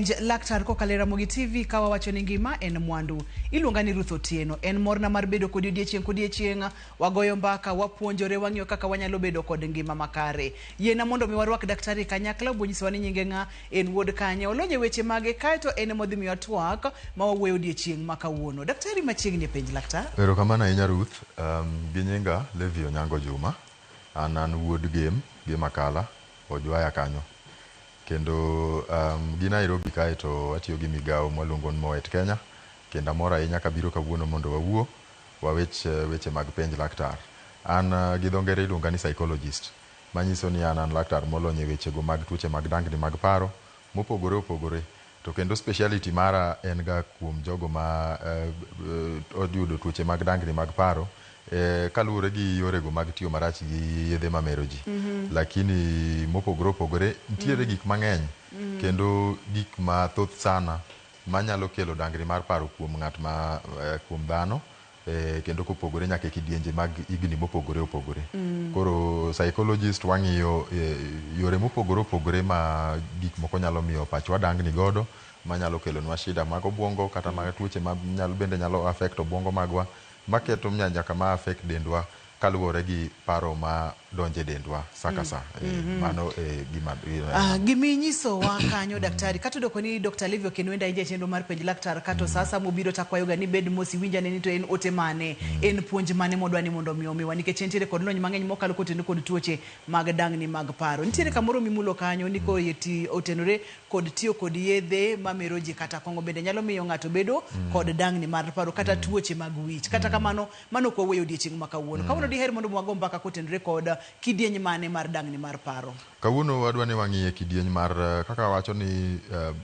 Penj laktar kokalo Ramogi TV kawa wacho ni ngima en mwandu. Iluonga ni Ruth Otieno. En morna mar bedo kod odiechieng' wagoyo mbaka, wapuonjore, wang'iyo kaka wanyalo bedo kod ngima makare. Yiena mondo mi warwak daktari kanyakla bonyiswa ni nyinge ng'a, en wuod kanye, olonye weche mage kaeto en modhi miyo twak ma wawuoyo odiechieng' ma kawuono. Daktari machiegni penj laktar. Erokamano ahinya Ruth. Gi nyinga Levi Onyango Juma. An wuod Gem Akala, Ojwaya kanyo. Kendo gi Nairobi kae to atiyo gi migawo mwaluongo ni Moet Kenya. Kendo amor ahinya kabiro kawuono mondo wawuo wawech weche mag penj laktar. An gi dho ngere iluonga ni psychologist. Manyiso ni an laktar molony e wechego mag tuoche mag dangni mag paro mopogore opogore. To kendo speciality mara en ga kuom jogo ma oyudo tuoche mag dangni mag paro. Kaluwore gi yorego mag tiyo marach gi yedhe mamero ji. Lakini mopogore opogore nitiere gik mang'eny kendo gik mathoth sana manyalo kelo dangni mar paro kuom ng'at ma kuom dhano, kendo kopogore nyaka e kidienje mag igni mopogore opogore. Koro psychologist wang'iyo yore mopogore opogore ma gik moko nyalo miyo pachwa dangni godo, manyalo kelonwa shida mag obwongo kata mag tuoche ma bende nyalo affect obwongo magwa, maketo nyaka ma affect dendwa kaluwore gi paro ma donje dendwa saka sa. Mano giminyiso wa kanyo daktari kato doko ni Dr. Levi Okenwenda inje chenro mar penj laktar kato sasa mobiro takwayo ga ni bed mosi winja ne ni to en ote mane, en puonj mane modwani mondo miwa nikech nitiere kod lony mang'eny mokalo kotendo kod tuoche mag dangni mag paro. Nitiere kamoro mimulo kanyo ni ko yeti otenore kod tiyo kod yedhe mamero ji kata kongo bende nyalo miyo ng'ato bedo kod dangni mar paro kata tuoche mag wich. Kata kamano mano kwa weyo odiechieng' ma kawuono. Kawuono diher mondo mwago mbaka kotenore kod kidieny mane mar dangni mar paro. Kawuono wadwa ni wang'iye kidieny mar kaka wacho ni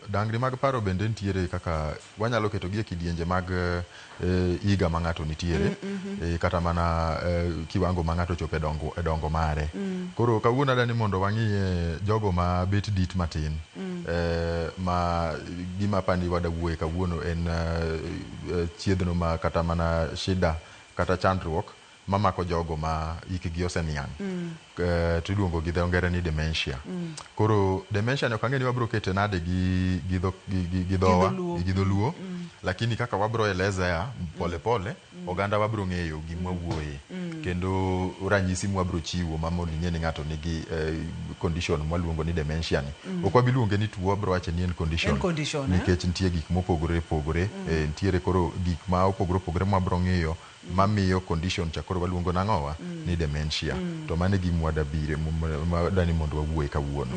dangni mag paro bende nitiere kaka wanyalo keto gi e kidienje mag higa ma ng'ato nitiere, kata mana kiwango ma ng'ato chope dongo mare. Koro kawuono adwa ni mondo wang'iye jogo ma bet dit matin, ma gima pandi wada wuoye kawuono en chiedhno ma kata mana shida kata chandruok mamako jogo ma ikgi oseniang', to iluongo gi dho ngere ni dementia. Koro dementia ne ok ang'e ni wabro kete nade gi dholuo, lakini kaka wabro elezea pole pole oganda wabro ng'eyo gima wuoye, kendo ranyisi mwabro chiwo mamoni ng'e ni ng'ato nigi condition mwaluongo ni dementia ni. Ok wabiluonge ni tuo, wabro wache ni en condition nikech nitie gik mopogore opogore, nitiere koro gik ma opogore opogore mwabro ng'eyo mamiyo condition cha koro waluongo nang'owa ni dementia. To mane gima wadabire madani mondo wawuoye kawuono.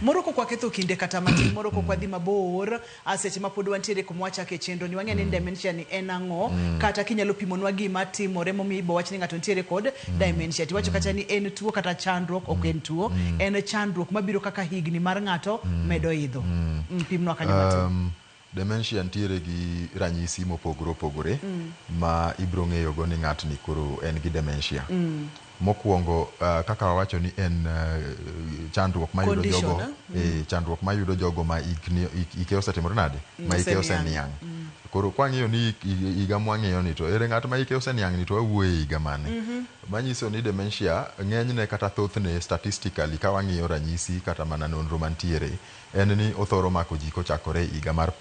Moro ko kwaketho kinde kata matin, moro ko kwadhi mabor, aseche ma pod wantiere kumwacha ke chenro ni wang'e ni dementia ni en ang'o, kata kinyalo pimonwa gima timore momi ibo wach ni ng'ato nitiere kod dementia. Tiwacho kata ni en tuo kata chandruok, ok en tuo, en chandruok mabiro kaka higni mar ng'ato medo idho. Pimnwa kanyo matin. Dementia ntiere gi ranyisi mopogore opogore ma ibro ng'eyo go ni ng'atni koro en gi dementia. Mokwongo kaka wawacho ni en chandruok mayudo jogo, chandruok mayudo jogo ma ike osetimore nade, ma ike oseniang'. Koro kwang'iyo ni higa mwang'iyo ni to ere ng'at ma ike oseniang' ni to wawuoye higa mane. Manyiso ni dementia ng'enyne kata thothne statistically ka wang'iyo ranyisi kata mana nonro mantiere en ni othoro mako ji kochakore higa mar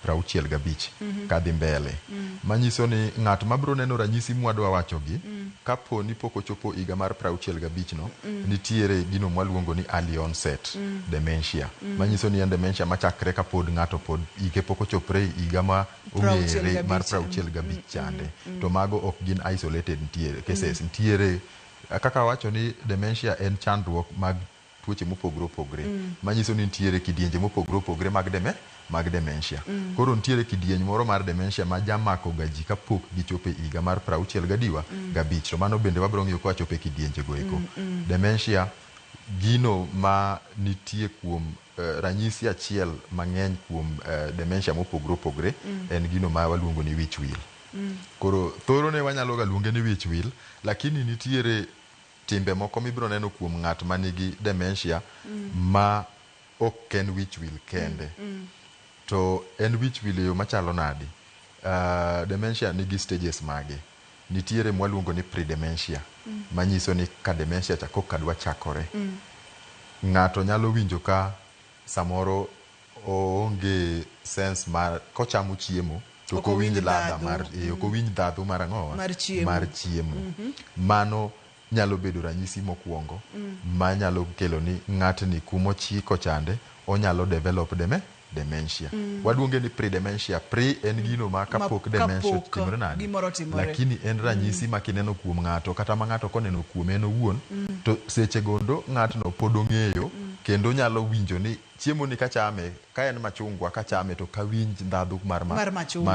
65 kadhi mbele. Manyiso ni ng'at mabro neno ranyisi mwadwa wachogi kapo ni pok ochopo higa mar 65 no, nitiere gino mwaluongo ni early onset dementia. Manyiso ni en dementia machakre ka pod ng'ato pod ike pok ochopre higa ma ong'ere mar 65 chande. To mago ok gin isolated, nitiere cases, nitiere kaka wacho ni dementia en chandruok mag tuoche mopogore opogore. Manyiso ni nitiere kidienje mopogore opogore mag dementia. Koro nitiere kidieny moro mar dementia ma jamako gaji kapok gichope higa mar 65. To mano bende wabro ng'iyo kwa chope kidienje go eko. Dementia gino ma nitie kuom ranyisi achiel mang'eny kuom dementia mopogore opogore en gino ma waluongo ni wich wil. Koro thoro ne wanyalo ga luonge ni wich wil, lakini nitiere timbe moko mibro neno kuom ng'at ma nigi dementia ma ok en wich wil kende. To en wich wil yo machalo nade. Dementia nigi stages mage. Nitiere mwaluongo ni pre-dementia, manyiso ni ka dementia chako kadwa chakore. Ng'ato nyalo winjo ka samoro oonge sense mar kochamo chiemo to ok owinj ladha mar ok owinj dhadhu mar ang'owa mar chiemo. Mano nyalo bedo ranyisi mokwongo manyalo kelo ni ng'atni kumochiko chande onyalo develop dementia. Waduonge ni pre-dementia. Pre en gino ma kapok dementia timore nade, lakini en ranyisi ma kineno kuom ng'ato kata ma ng'ato koneno kuom en owuon to seche gondo ng'atno pod ong'eyo kendo nyalo winjo ni chiemo ni kachame ka en machungwa kachame to kawinj ndhadhu mar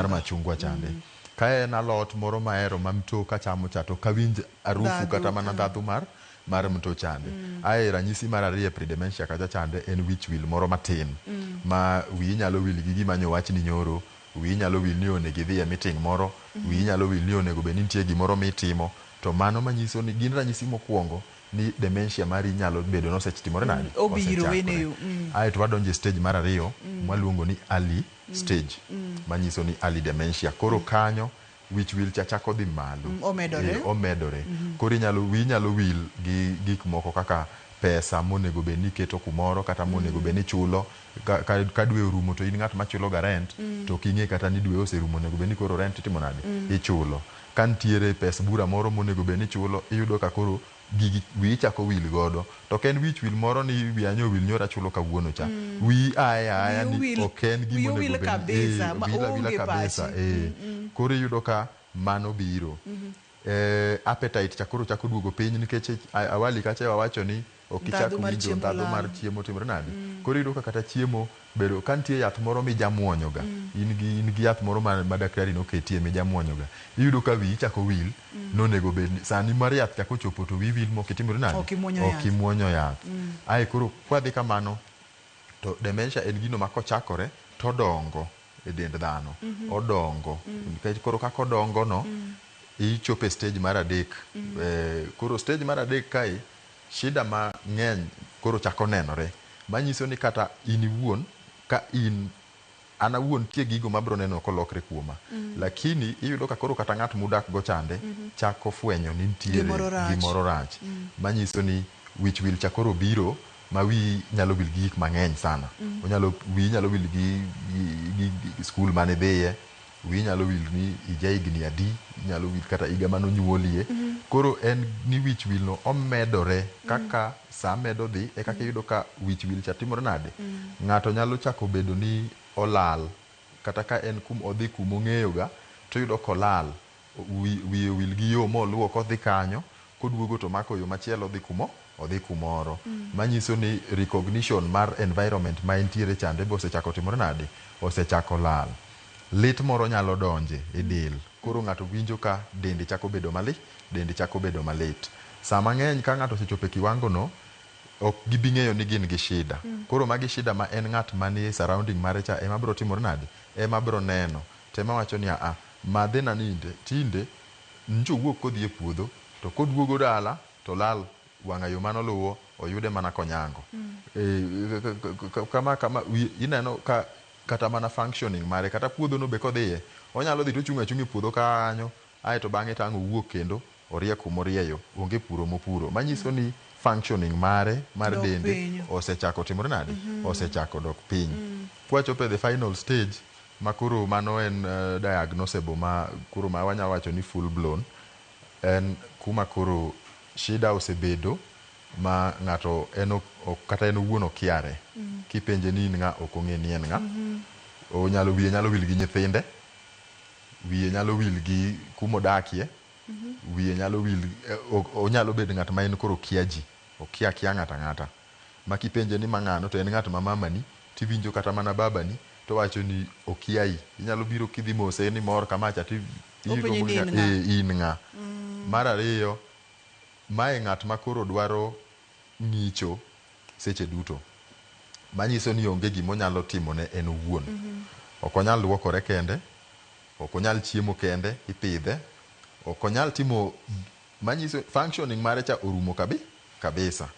machungwa chande. Ka en alot moro mahero mamto kachamo cha to kawinj arufu kata mana ndhadhu mar mto chande. Ae ranyisi mar ariyo pre-dementia kacha chande en wich wil moro matin ma wiyi nyalo wil gi gima nyowach ni nyoro, wiyi nyalo wil ni onego idhi e meeting moro, wiyi nyalo wil ni onego bed ni nitie gimoro mitimo, to mano manyiso ni gin ranyisi mokwongo ni dementia mari nyalo bedo nosetimore nade, obiro weneyo. Ae to wadonje stage mar ariyo mwaluongo ni early stage manyiso ni early dementia. Koro kanyo wich wil cha chako dhi malo, omedore. Koro wiyi nyalo wil gi gik moko kaka pesa monego bed ni keto kumoro kata monego bed ni chulo ka dwe orumo to in ng'at machulo ga rent to king'e kata ni dwe oserumo onego bed ni koro rent itimo nade, ichulo. Ka ntiere pes bura moro monego bed ni chulo, iyudo ka koro gigi wiyi chako wil godo. To ken wich wil moro ni wiya nyo wil nyora chulo kawuono cha, wiyi aya ni ok en gima onego bed kabisa. Koro iyudo ka mano biro. Appetite chako duogo piny nikech awali kacha wawacho ni okichak winjo ndhadhu mar chiemo timore nade. Koro iyudo ka kata chiemo bedo ka nitie yath moro mijamuonyoga, in gi yath moro ma daktari noketie mijamuonyoga, iyudo ka wiyi chako wil nonego bed sani mar yath chako chopo to wiyi wil mokitimore nade, okimuonyo yath. Ae koro kwadhi kamano to dementia en gino ma kochakore to dongo e dend dhano, odongo nikech koro kaka odongo no ichopo e stage mar adek. Koro stage mar adek kae shida mang'eny koro chako nenore, manyiso ni kata in iwuon ka an awuon tie gigo mabro neno kolokre kuoma, lakini iyudo ka koro kata ng'at mudak go chande chako fwenyo ni nitiere gimoro rach, manyiso ni wich wil chakoro biro ma wiyi nyalo wil gi gik mang'eny sana. Wiyi nyalo wil gi skul mane dhiye, wiyi nyalo wil ni ija higni adi, nyalo wil kata higa manonyuolie. Koro en ni wich wil no omedore kaka sa medo dhi e kaka iyudo ka wich wil cha timore nade. Ng'ato nyalo chako bedo ni olal kata ka en odhi kumong'eyo ga to yudo kolal, wiye wil gi yo moluwo kodhi kanyo, koduogo to mako yo machielo odhi kumoro. Manyiso ni recognition mar environment ma entiere chande be osechako timore nade, osechako lal. Lit moro nyalo donje e del, koro ng'ato winjo ka dende chako bedo malit. Sama ng'eny ka ng'ato osechopo e kiwango no ok gibi ng'eyo ni gin gi shida. Koro magi shida ma en ng'at manie surrounding mare cha ema bro timore nade, ema bro neno. Tema wacho ni madhe na ninde tinde njo wuok kodhi e puodho to koduogo dala to lal wang'ayo manoluwo oyude mana konyango. Kama ineno ka kata mana functioning mare kata puodho no be kodhiye onyalo dhi to chung' e puodho kanyo, ae to bang'e tang' owuok kendo orie kumorieyo, onge puro mopuro, manyiso ni functioning mare mar dende osechako timore nade, osechako dok piny. Kwachopo e the final stage ma koro mano en diagnosable ma koro ma wanyalo wacho ni full blown, en kuma koro shida osebedo ma ng'ato kata en owuon okiare. Kipenje ni in ng'a ok ong'e ni en ng'a. Wiye nyalo wil gi nyithinde, wiye nyalo wil gi kumodakie, wiye nyalo wil, onyalo bedo ng'at ma en koro kia ji, okia ng'ata ng'ata. Ma kipenje ni mang'ano to en ng'at ma mamani, tiwinjo kata mana babani to wacho ni okiai. Inyalo biro kidhi mose ni mor kamacha ti in ng'a. Mar ariyo, mae ng'at ma koro dwaro ng'icho seche duto, manyiso ni onge gimonyalo timo ne en owuon. Ok onyal luokore kende, ok onyal chiemo kende, ipidhe, ok onyal timo, manyiso functioning mare cha orumo kabisa.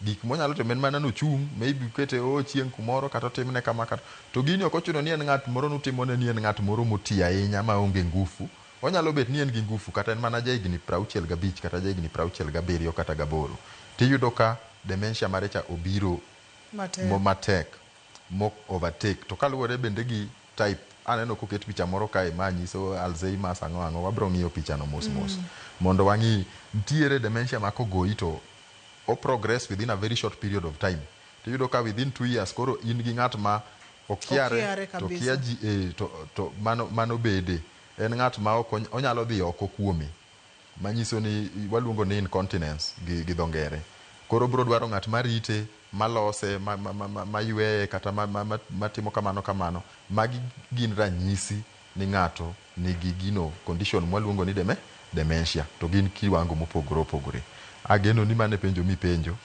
Gik monyalo timo en mana nochung', maybe kete chieng' kumoro kata timne kama kata. To gini ok ochuno ni en ng'at moro nutimone ni en ng'at moro moti ahinya ma onge ngufu. Onyalo bet ni en gi ngufu kata en mana jahigni 65 kata jahigni 67 kata 8. Tiyudo ka dementia mare cha obiro matek. mok overtake. To kaluwore bende gi type, aneno koket picha moro kae ma nyiso Alzheimer's ang'o, wabro ng'iyo pichano mos mondo wang'i ntiere dementia ma kogoyi to o progress within a very short period of time. Tiyudo ka within 2 years koro in gi ng'at ma okiare to kia ji to mano bede en ng'at ma onyalo dhi oko kuome, manyiso ni waluongo ni incontinence gi dho ngere. Koro bro dwaro ng'at marite, malose, mayweye kata matimo kamano. Magi gin ranyisi ni ng'ato nigi gino condition mwaluongo ni dementia, to gin kiwango mopogore opogore. Ageno ni mane penjo mipenjo.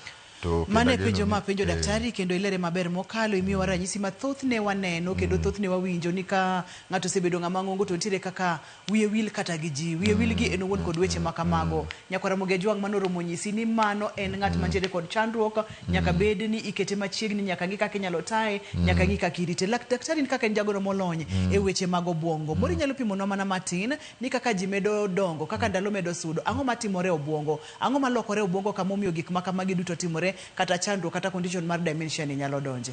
Mane penjo ma penjo daktari kendo ilere maber mokalo imiyowa ranyisi mathoth ne waneno kendo thoth ne wawinjo ni ka ng'ato osebedo ng'ama ng'ongo to nitiere kaka wiye wil kata gi ji, wiye wil gi en owuon kod weche makamago. Nyakwara Moge Jwang' manoromo nyisi ni mano en ng'at mantiere kod chandruok, nyaka bed ni ikete machiegni, nyaka ng'i kaka inyalo tae, nyaka ng'i kaka irite. Daktari ni kaka en jagono molony e weche mag obwongo. Moro inyalo pimonwa mana matin ni kaka ji medo dongo, kaka ndalo medo sudo, ang'o matimore obwongo, ang'o malokore obwongo kama omiyo gik makamagi duto timore, kata chandruok kata condition mar dementia ni nyalo donje?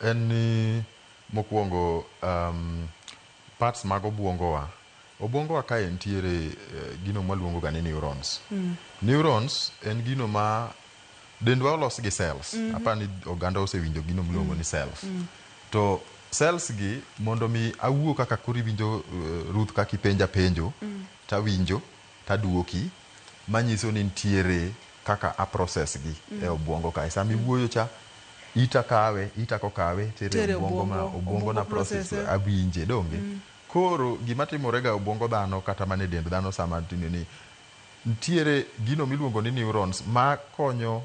En ni mokwongo parts mag obwongowa kae ntiere gino mwaluongo ga ni neurons. Neurons en gino ma dendwa olos gi cells. Apani oganda osewinjo gino miluongo ni cells. To cells gi mondo mi awuo kaka koro iwinjo Ruth kaka ipenja penjo, tawinjo, taduoki, manyiso ni ntiere kaka a process gi e obwongo kae. Sami wuoyo cha, ita kokawe, tere obwongo na process awinje donge. Koro gimatimore ga obwongo dhano kata mane dend dhano sama ni ntiere gino miluongo ni neurons ma konyo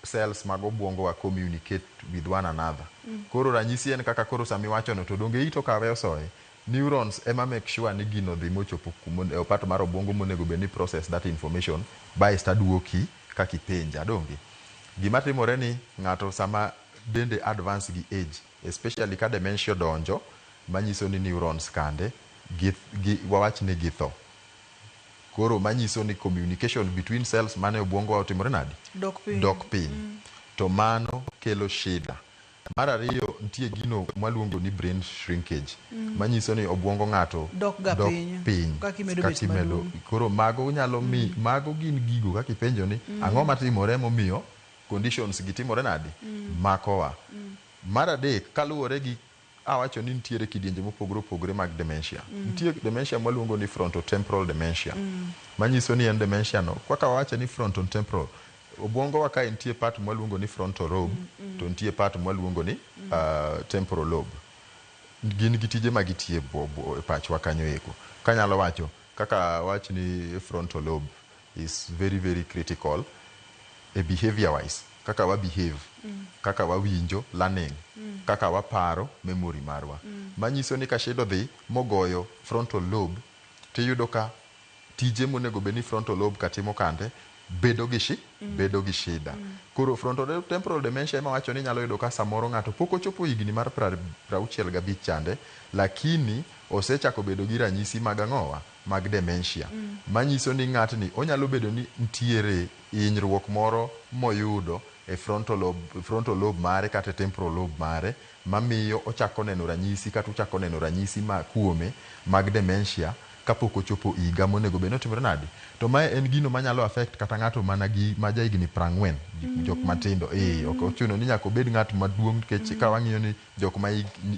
cells mag obwongo wa communicate with one another. Koro ranyisi en kaka koro sami wacho no to donge ito kawe osoe. Neurons ema make sure ni gino dhi mochopo e part mar obwongo monego bed ni process that information by staduoki kaka ipenja donge. Gima timore ni ng'ato sama dende advance gi age, especially ka dementia donjo, manyiso ni neurons kande wawach ni githo. Koro manyiso ni communication between cells mane obwongo wa otimore nadi? Dok piny. To mano kelo shida. Mar ariyo ntie gino mwaluongo ni brain shrinkage, manyiso ni obwongo ng'ato dok piny kakimedo. Koro mago nyalo mago gin gigo kaka ipenjo ni ang'o matimore momiyo conditions gitimore nadi? Makowa. Mar adek kaluwore gi awacho ni ntiere kidienje mopogore opogore mag dementia. Ntie dementia mwaluongo ni frontotemporal dementia, manyiso ni en dementia no kaka wawacho ni frontotemporal, obwongo wa kae ntie part mwaluongo ni frontal lobe, to ntie part mwaluongo ni temporal lobe. Gin gi tije magitie e pachwa kanyo eko. Kanyalo wacho kaka wach ni frontal lobe is very very critical e behavior wise, kaka wa behave, kaka wawinjo learning, kaka waparo memory marwa. Manyiso ni ka shida dhi mogoyo frontal lobe, tiyudo ka tije monego bed ni frontal lobe katimo kande bedo gi shida. Koro frontotemporal dementia ema wacho ni nyalo yudo ka samoro ng'ato pok ochopo higni mar 65 chande, lakini osechako bedo gi ranyisi mag ang'owa mag dementia, manyiso ni ng'atni onyalo bedo ni ntiere hinyruok moro moyudo e frontal lobe mare kata temporal lobe mare, mamiyo ochako neno ranyisi kata ochako neno ranyisi ma kuome mag dementia kapok ochopo higa monego bed ni otimore nadi. To mae en gino manyalo affect kata ng'ato mana gi ma jahigni 40, jok matindo. Ok ochuno ni nyaka obed ng'at maduong', nikech ka wang'iyo ni jok ma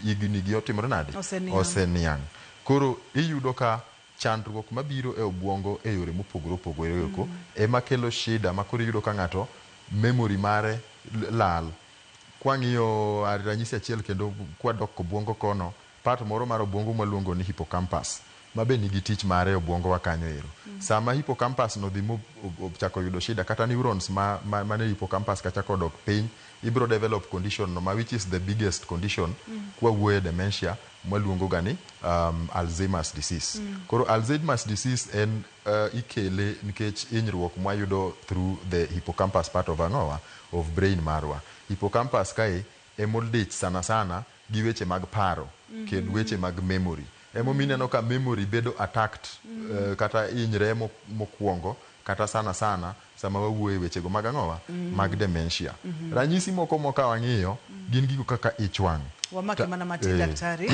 higni gi otimore nadi, oseniang'. Koro iyudo ka chandruok mabiro e obwongo e yore mopogore opogore ema kelo shida, ma koro iyudo ka ng'ato memory mare lal. Kwang'iyo ranyisi achiel kendo kwadok obwongo kono, part moro mar obwongo mwaluongo ni hippocampus, mabe nigi tich mare obwongo wa kanyo ero. Sama hippocampus no dhi chako yudo shida, kata neurons mane hippocampus ka chako dok piny, ibro develop condition no, which is the biggest condition kwa wuoye dementia mwaluongo gani Alzheimer's disease. Koro Alzheimer's disease en ikele nikech hinyruok mwayudo through the hippocampus part of ang'owa of brain marwa. Hippocampus kae emoldich sana gi weche mag paro kendo weche mag memory. Emomineno ka memory bedo attacked kata hinyre mokwongo, kata sana sama wawuoye wechego mag ang'owa mag dementia. Ranyisi moko moka wang'iyo gin gigo kaka ich wang'. Wamake mana matin daktari.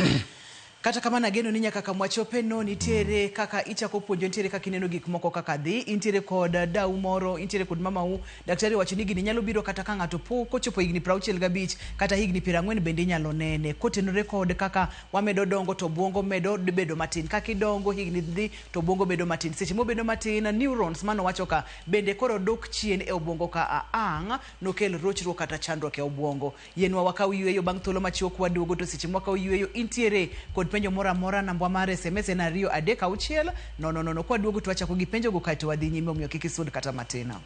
Kata kama nageno ni nyaka kamwachope no nitiere kaka ichako puonjo, nitiere kaka ineno gik moko kaka dhi, intiere kod dau moro, intiere kod mamau. Daktari wacho ni gini nyalo biro kata ka ng'ato kochopo higni 65 kata higni 40 bende nyalo nene. Kotenore kod kaka wamedo dongo to obwongo medo bedo matin. Kaka idongo higni dhi to obwongo bedo matin. Seche mobedo matin, neurons mano wacho ka bende koro dok chien e obwongo ka ang' nokel rochruok kata chandruok e obwongo. Yenwa wakaw yueyo bang' thuolo machiok waduogo, to seche mwakaw yueyo intiere kod penjo mora namba mar SMS en 236 no kwa duogo twachako gi penjo go kaito wadhi nyime omiyo kik isud kata matina.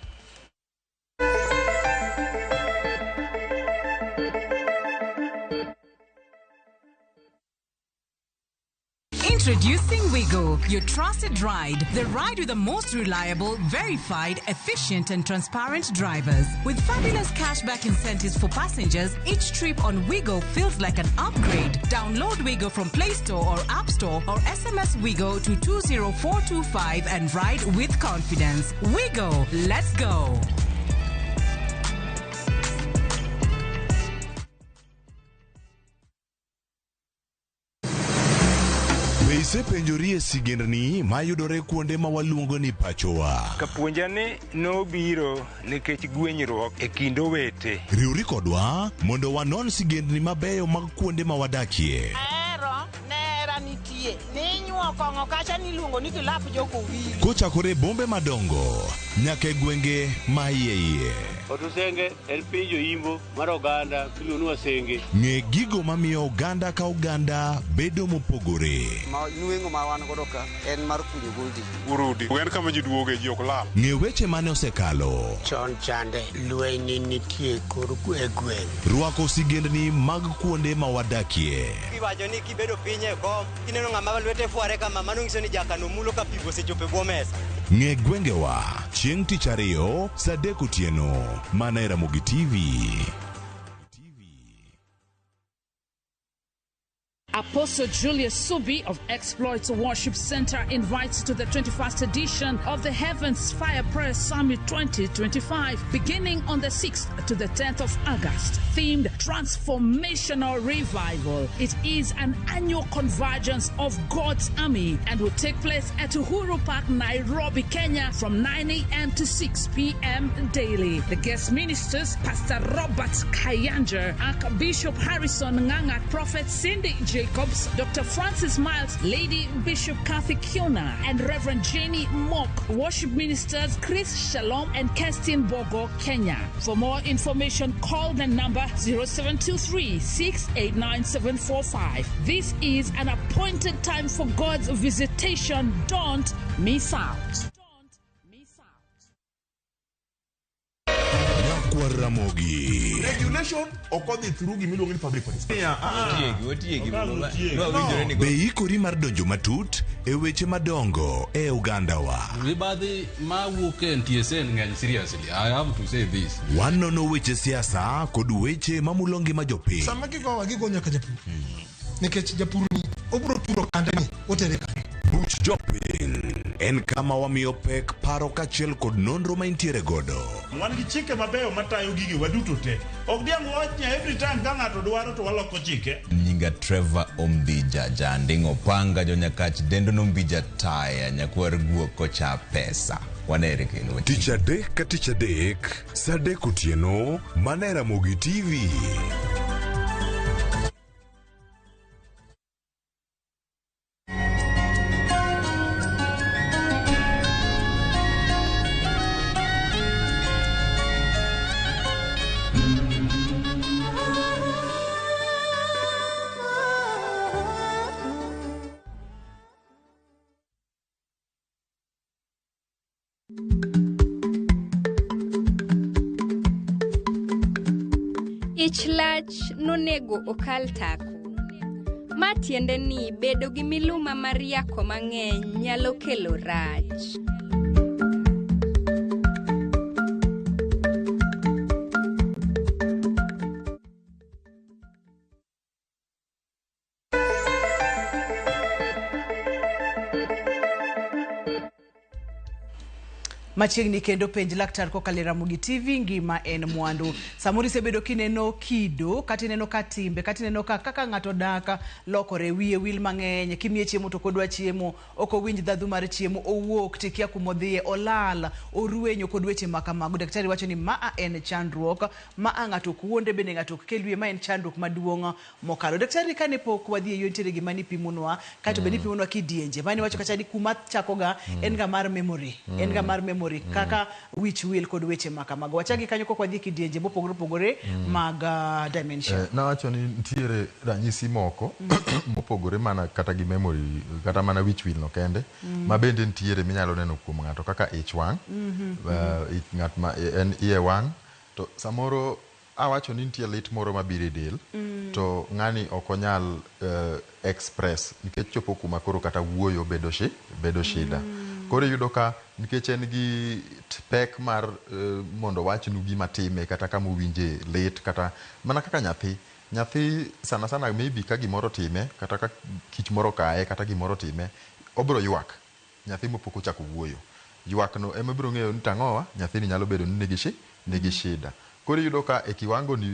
Introducing Wigo, your trusted ride. The ride with the most reliable, verified, efficient and transparent drivers. With fabulous cashback incentives for passengers, each trip on Wigo feels like an upgrade. Download Wigo from Play Store or App Store or SMS Wigo to 20425 and ride with confidence. Wigo, let's go. Ise penjorie sigendni mayudore kuonde ma waluongo ni pachowa. Kapuonjani nobiro nikech gwenyruok e kind owete. Riwri kodwa mondo wanon sigendni mabeyo mag kuonde ma wadakie. Nera nitie. Ninyuo kongo kacha niluongo ni kilap joko wili. Kochakore bombe madongo nyaka gwenge ma iye. Otusenge en pinjo imbo mar oganda kiluonu wasenge. Ng'e gigo mamiyo oganda ka oganda bedo mopogore. Nueng'o ma wan godo ka en mar kunyo goldi. Urudi. En kama ji duoge ji ok lal. Ng'e weche mane osekalo. Chon chande lweny nitie kor gweng'. Rwako sigendni mag kuonde ma wadakie. Kiwacho ni kibedo piny e kom, kineno ng'ama lwete fuare kama, mano nyiso ni jakano mulo ka pi osechopo bwo mesa. Ng'e gwengewa chieng' tich ariyo saa 3 otieno mana e Ramogi TV. Apostle Julius Subi of Exploits Worship Center invites you to the 21st edition of the Heavens Fire Prayer Summit 2025, beginning on the 6th to the 10th of August, themed Transformational Revival. It is an annual convergence of God's army and will take place at Uhuru Park, Nairobi, Kenya from 9 a.m. to 6 p.m. daily. The guest ministers, Pastor Robert Kayanja, Archbishop Harrison Nganga, Prophet Cindy Jacobs, Dr. Francis Miles, Lady Bishop Kathy Kiona, and Reverend Jenny Mock. Worship ministers Chris Shalom and Kestin Bogo, Kenya. For more information, call the number 0723-689-745. This is an appointed time for God's visitation. Don't miss out. Ramogi. Regulation occurred through Gimilu public policy. Be ikori mar donjo matut e weche madongo e Uganda wa. Ribadi ma wuke NTSN ng'eny seriously. I have to say this. Wanono weche siasa kod weche mamulongi majopiny. Sama gigo nyaka japur. Nikech japur ni obro puro kande ni otere kande. Buch jopiny en kama wamiyo pek paro kachiel kod nonro ma intiere godo. Wan gi chike mabeyo matayo gigi waduto te. Ok diang' wachnya every time ka ng'ato dwaro to waloko chike. Nyinga Trevor Ombija jandingo panga jonyakach dendo nombija taya nyakwar guok kocha pesa. Wanere kendo. Tich adek ka tich adek saa 3 otieno mana e Ramogi TV. Ich lach nonego okal tako. Ma tiende ni bedo gi miluma mar yako mang'eny nyalo kelo rach. Machiegni kendo penj laktar kokalo Ramogi TV ngima en mwandu. Samuri sebedo kineno kido, kati neno katimbe, kati neno kaka ng'ato daka lokore wiye wil mang'eny, kimiye chiemo to kodwa chiemo, oko winj dhadhu mar chiemo, owuok tikia kumodhie, olal, oruenyo kod weche makamago. Daktari wacho ni maa en chandruok, maa ng'ato kuonde bende ng'ato kelwie, ma en chandruok maduong' mokalo. Daktari kane pok wadhi yo ntiere gima nipimunwa, kato be nipimunwa kidienje. Mani wacho kacha di kuma chakoga en ga mar memory, en ga mar memory. Kaka which will kod weche makamago. Wachagi kanyo kokwa dhi kidienje mopogore mag dementia. Na wacho ni ntiere ranyisi moko mopogore mana kata gi memory kata mana which will no kende ma bende ntiere minyalo neno kuom ng'ato kaka ich wang', ng'at ma en iye wang', to samoro awacho ni nitie lit moro mabiro e del to ng'ani ok onyal express nikech chopo kuma koro kata wuoyo bedo shida. Koro yudo ka nikech en gi pek mar mondo wachnu gima time kata kama uwinje lit kata mana kaka nyathi sana sana maybe ka gimoro time kata ka kich moro kae kata gimoro time obro ywak. Nyathi mopok ochako wuoyo ywak no ema biro ng'eyo ni tang'owa nyathini nyalo bedo ni nigi shida. Koro yudo ka e kiwango ni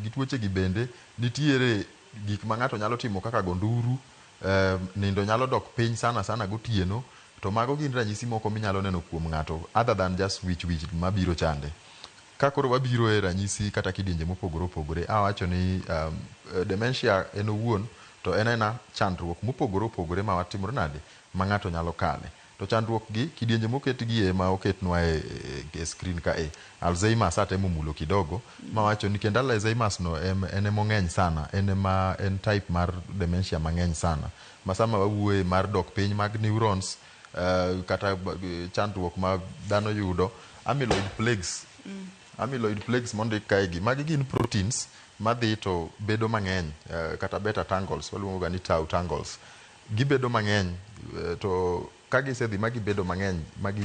gi tuoche gi bende nitiere gik ma ng'ato nyalo timo kaka gonduru, nindo nyalo dok piny sana gotieno. To mago gin ranyisi moko minyalo neno kuom ng'ato other than just which mabiro chande. Ka koro wabiro e ranyisi kata kidienje mopogore awacho ni dementia en owuon to en chandruok mopogore ma watimore nade ma ng'ato nyalo kale. To chandruok gi kidienje moketgi e ma oketnwa e screen ka Alzheimer's atemo mulo kidogo ma wacho ni kendo Alzheimer's no en mong'eny sana, en type mar dementia mang'eny sana. Masama wawuoye mar dok piny mag neurons, kata chandruok ma dhano yudo amyloid plaques mondik kaegi. Magi gin proteins madhi to bedo mang'eny, kata beta tangles waluongo ga ni tau tangles. Gibedo mang'eny to kagisedhi magibedo mang'eny magi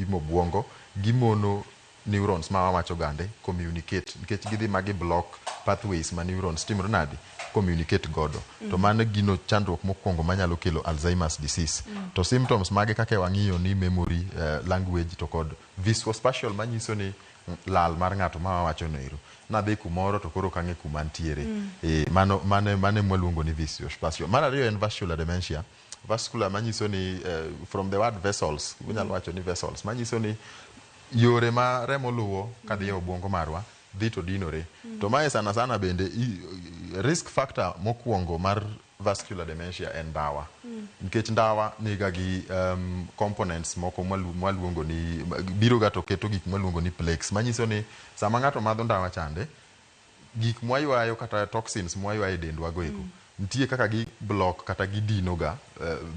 imo buongo gimono neurons ma wawacho gande communicate nikech gidhi magi block pathways ma neurons timore nade communicate godo. To mano gino chandruok mokwongo manyalo kelo Alzheimer's disease. To symptoms mage kaka wang'iyo ni memory, language to kod viscospatial manyiso ni lal mar ng'ato ma wawacho no ero nadhi kumoro to koro kang'e kuma ntiere. Mane mwaluongo ni viscospatial. Mar ariyo en vascular dementia. Vascular manyiso ni from the word vessels, unyalo wacho ni vessels manyiso ni yore ma remo luwo kadhi e obwongo marwa dhi to dinore. To mae sana bende risk factor mokwongo mar vascular dementia en ndawa. Nikech ndawa niga gi components moko mwaluongo ni biro ga to keto gik mwaluongo ni plaques manyiso ni sama ng'ato madho ndawa chande gik mwaywayo kata toxins mwaywayo e dendwa go eko nitie kaka gi block kata gidino ga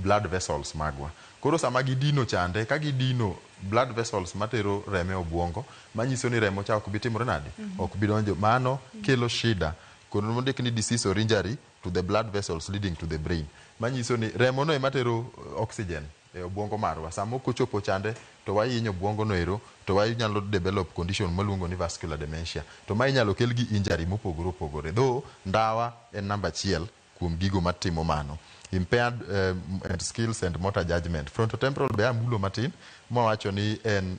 blood vessels magwa. Koro sama gidino chande ka gidino blood vessels matero remo e obwongo manyiso ni remo cha ok bi timore nade ok bi donjo. Mano kelo shida. Koro mondik ni disease or injury to the blood vessels leading to the brain manyiso ni remo no ema tero oxygen e obwongo marwa. Sama ok ochopo chande to wahinyo obwongo no ero to wanyalo develop condition maluongo ni vascular dementia. To ma inyalo kel gi injury mopogore. Though ndawa en namba achiel kuom gigo matimo mano. Impaired and skills and motor judgment. Frontotemporal be amulo matin mawacho ni en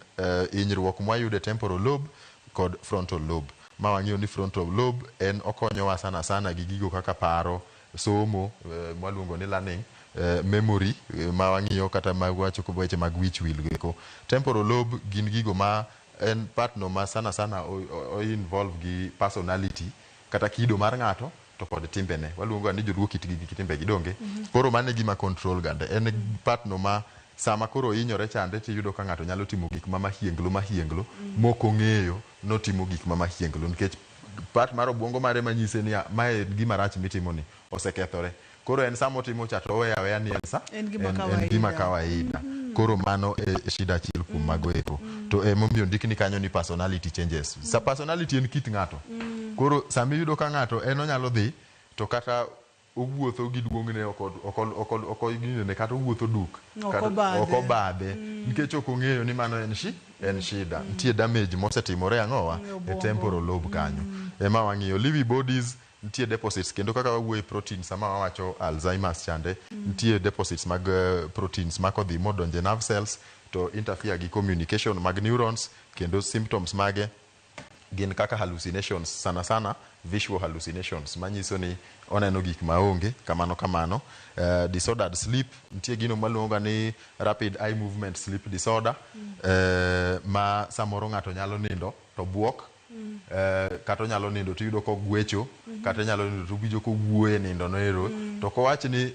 hinyruok mwayude temporal lobe kod frontal lobe. Ma wang'iyo ni frontal lobe en okonyowa sana gi gigo kaka paro, somo, mwaluongo ni learning, memory ma wang'iyo kata ma wacho ko weche mag which will geko. Temporal lobe gin gigo ma en part no ma sana o involve gi personality kata kido mar ng'ato to kod timbene. Waluongo ni joluo kitgi gi timbe gidonge. Koro mane gima control gande. En part no ma sama koro hinyore chande tiyudo ka ng'ato nyalo timo gik ma mahienglo moko ng'eyo notimo gik ma mahienglo nikech part mar obwongo mare manyise ni mae gima rach mitimo ni osekethore. Koro en samo timo cha to weya ni en gima kawaida. Koro mano e shida achiel kuom mago eko. To momiyo ndikni kanyo ni personality changes. Sa personality en kit ng'ato. Koro sami yudo ka ng'ato en onyalo dhi to kata owuotho gi duongne ne kata owuotho duk oko obadhe nikech ok ong'eyo ni mano en shida. Nitie damage mosetimore ang'owa e temporal lobe kanyo. Ema wang'iyo Lewy bodies nitie deposits kendo kaka wawuoye proteins sama wawacho Alzheimer's chande nitie deposits mag proteins ma kodhi modonje nerve cells to interfere gi communication mag neurons, kendo symptoms mage gin kaka hallucinations, sana sana visual hallucinations, manyiso ni oneno gik maonge kamano. Disordered sleep, nitie gino maluonga ni rapid eye movement sleep disorder, ma samoro ng'ato nyalo nindo to buok, kata nyalo nindo to yudo ko gwecho, kata nyalo nindo to winjo ko wuoye nindo noero, to kowach ni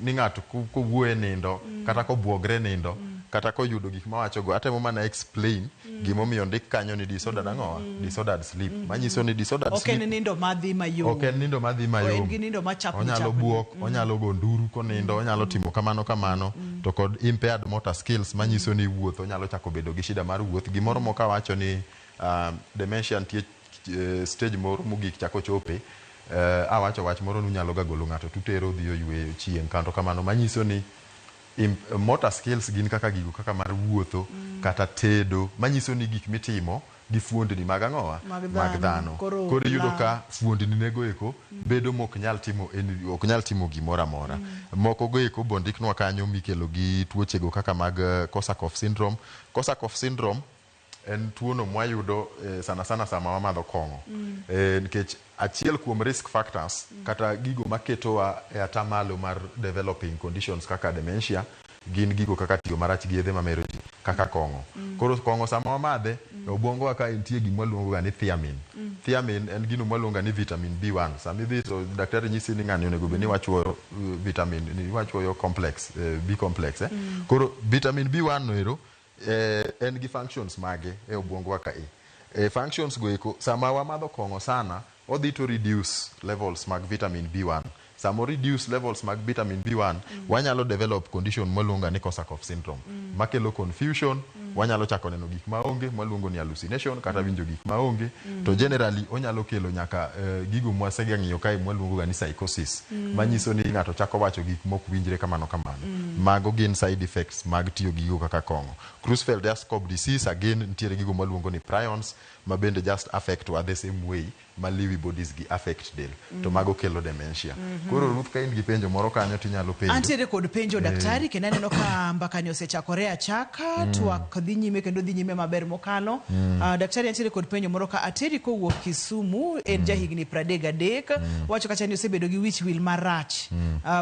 ng'ato ko wuoye nindo, kata ko buogre nindo, kata ko yudo gik mawacho go, atemo mana explain gimomiyo ndik kanyo ni disordered ang'owa, disordered sleep, manyiso ni disordered sleep ok en nindo madhi mayom, ok en nindo madhi mayom, en gi nindo machapni, onyalo buok, onyalo go nduru konindo, onyalo timo kamano, to kod impaired motor skills, manyiso ni wuoth onyalo chako bedo gi shida mar wuoth. Gimoro moka wacho ni dementia nitie stage moro mogik chako chope, awacho wach moro nunyalo gagolo ng'ato tutero dhi oyweyo chieng' kanto kamano, manyiso ni motor skills gin kaka gigo kaka mar wuotho, kata tedo, manyiso ni gik mitimo gi fuondni mag ang'owa mag dhano. Koro yudo ka fuondni nego eko bedo mok nyal timo gimoro amora. Moko go eko bondiknwa kanyo mikelo gi tuoche go kaka mag Korsakoff syndrome. Korsakoff syndrome en tuono mwayudo sana sana sama wamadho kong'o, nikech achiel kuom risk factors kata gigo maketowa e atamalo mar developing conditions kaka dementia gin gigo kaka tiyo marach gi yedhe mamero ji kaka kong'o. Koro kong'o sama wamadhe, obwongo ka nitie gima waluongo ni thiamine. Thiamine en gino mwaluonga ni vitamin B1. Sama idhi to daktari nyisi ni ng'ani onego bed ni wachuoyo vitamin, ni wachuoyo complex, B complex. Koro vitamin B1 noero en gi functions mage e obwongo ka functions go eko sama wamadho kong'o sana, odhi to reduce levels mag vitamin B1. Samo reduce levels mag vitamin B1, wanyalo develop condition mwaluonga ni Korsakoff syndrome, makelo confusion, wanyalo chako neno gik maonge, mwaluongo ni hallucination, kata winjo gik maonge, to generally onyalo kelo nyaka gigo mwasega ng'iyo kae mwaluongo ni psychosis, manyiso ni ng'ato chako wacho gik mok winjre kamano. Mago gin side effects mag tiyo gigo kaka kong'o. Creutzfeldt-Jakob disease, again nitiere gigo mwaluongo ni prions, ma bende just affect wa the same way ma Lewy bodies gi affect del, to mago kelo dementia. Koro Ruth, ka in gi penjo moro kanyo tinyalo penjo. Antiere kod penjo daktari, kendo aneno ka mbakani osechakore achaka, twak dhi nyime kendo dhi nyime maber mokalo. Daktari, antiere kod penjo moro ka Ateri kowuok Kisumu, en jahigni 33, wacho kacha ni osebedo gi wich wil marach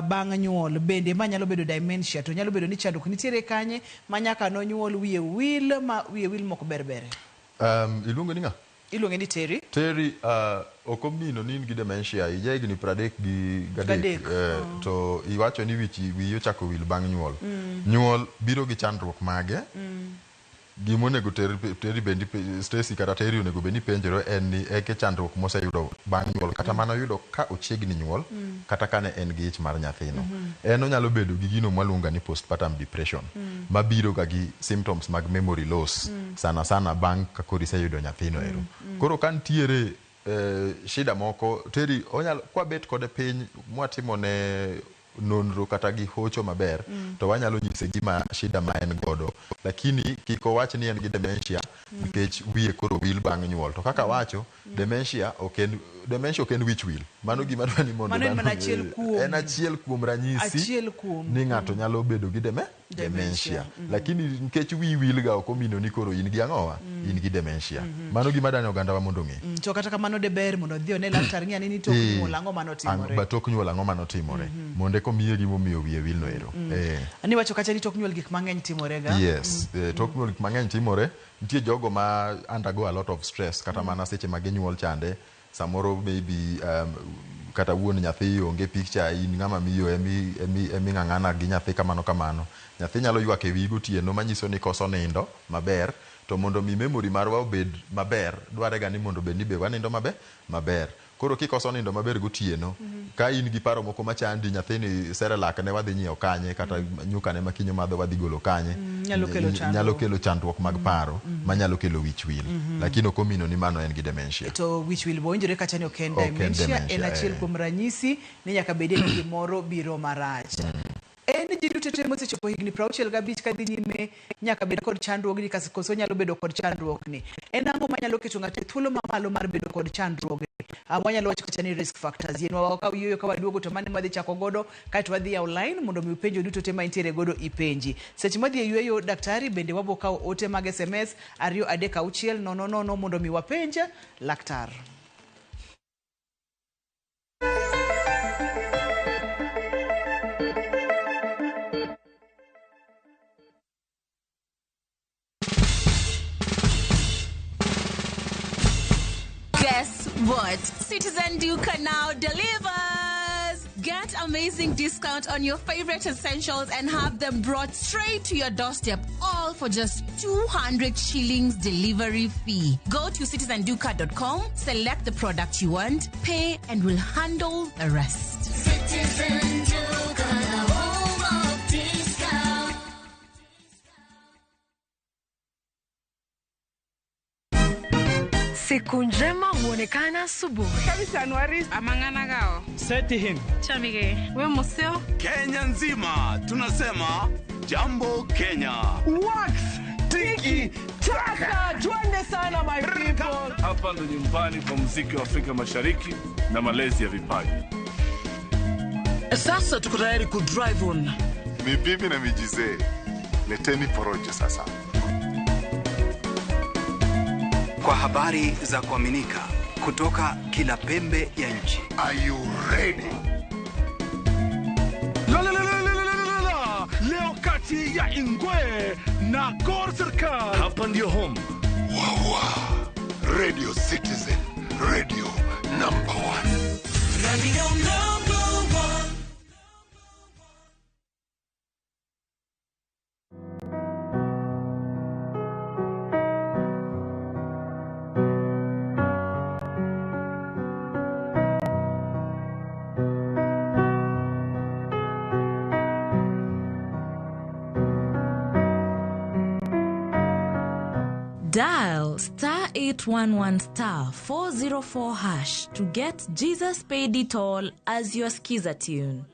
bang' nyuol, bende manyalo bedo dementia, to nyalo bedo ni chandruok nitiere kanye manyaka nonyuol wiye wil mok berbere. Iluongo ni ng'a? Iluongo ni Terry. Terry, okomino ni in gi dementia, higni 33 to iwacho ni wiyi ochako wil bang' nyuol. Nyuol biro gi chandruok mage. Gimonego Terry bendi Stacy kata Terry onego beni penjero en ni eke chandruok moseyudo bang' nyuol, kata mana yudo ka ochiegni nyuol, kata kane en gi ich mar nyathino. En onyalo bedo gi gino mwaluonga ni postpartum depression, mabiro ga gi symptoms mag memory loss, sana sana bang' ka koro iseyudo nyathino ero. Koro ka ntiere shida moko, Terry onyalo kwa bet kode piny mwatimo ne nonro kata gi hocho maber, to wanyalo nyise gima shida ma en godo, lakini kiko wach ni en gi dementia nikech wiye koro wil bang' nyuol. To kaka wacho, dementia ok en wich wil. Mano gima dwani mondo en achiel kuom ranyisi ni ng'ato nyalo bedo gi dementia. Lakini nikech wiyi wil ga okomino ni koro in gi ang'owa, in gi dementia. Mano gima dani oganda wa mondo ng'e. To kata kamano deber mondo dhi one laktar ng'ani ni tok nyuol ang'o manotimore. Ba tok nyuol ang'o manotimore. Mondo komiye gimomiyo wiye wil no ero. Ani wacho kacha ni tok nyuol gik mang'eny timore ga. Yes, tok nyuol gik mang'eny timore. Nitie jogo ma undergo a lot of stress, kata mana seche ma ginyuol chande. Samoro maybe kata wuon nyathi onge picture, in ng'ama miyo emi ng'ang'ana gi nyathi kamano. Nyathi nyalo ywak e wi gotieno, manyiso ni koso nindo maber, to mondo mi memory marwa obed maber, dware ga ni mondo bed ni be wanindo maber. Koro kikoso nindo maber gotieno, ka in gi paro moko machandi, nyathini Cerelac ne wadhi nyiewo kanye, kata nyuka ne makinyo madho wadhi golo kanye, nyalo kelo chandruok mag paro, manyalo kelo wich wil. Lakini okomino ni mano en gi dementia. To wich wil bowinjore kacha ni ok en dementia, en achiel kuom ranyisi ni nyaka bedie ni gimoro biro marach. En ji duto te mosechopo higni 65 kadhi nyime nyaka bed kod chandruogni koso nyalo bedo kod chandruogni. En ang'o manyalo keto ng'ato e thuolo mamalo mar bedo kod chandruogni? Wanyalo wacho kacha ni risk factors. Yen wakaw yueyo ka waduogo to mane madhi chako godo kaeto wadhi yaw line mondo mi penjo duto te ma intiere godo ipenji. Seche madhi e yueyo daktari bende wabo kaw ote mag SMS 23600 mondo mi wapenja laktar. Guess what? Citizen Duca now delivers! Get amazing discount on your favorite essentials and have them brought straight to your doorstep, all for just 200 shillings delivery fee. Go to citizenduca.com, select the product you want, pay, and we'll handle the rest. Citizen Duca, home of discount. Siku njema huonekana asubuhi. Kabisa Anwari amangana gao. Seti him. Chamige. We museo. Kenya nzima tunasema jambo Kenya. Wax tiki taka. Twende sana my people. Hapa ndo nyumbani kwa muziki wa Afrika Mashariki na malezi ya vipaji. Sasa tuko tayari ku drive on. Mibibi na mijize. Leteni porojo sasa. Kwa habari za kuaminika kutoka kila pembe ya nchi. Are you ready? Leo kati ya Ingwe na Gor Serikali. Hapa ndio home. Radio Citizen, radio number 1. Radio number 1. Dial *811*404# to get Jesus Paid It All as your skiza tune.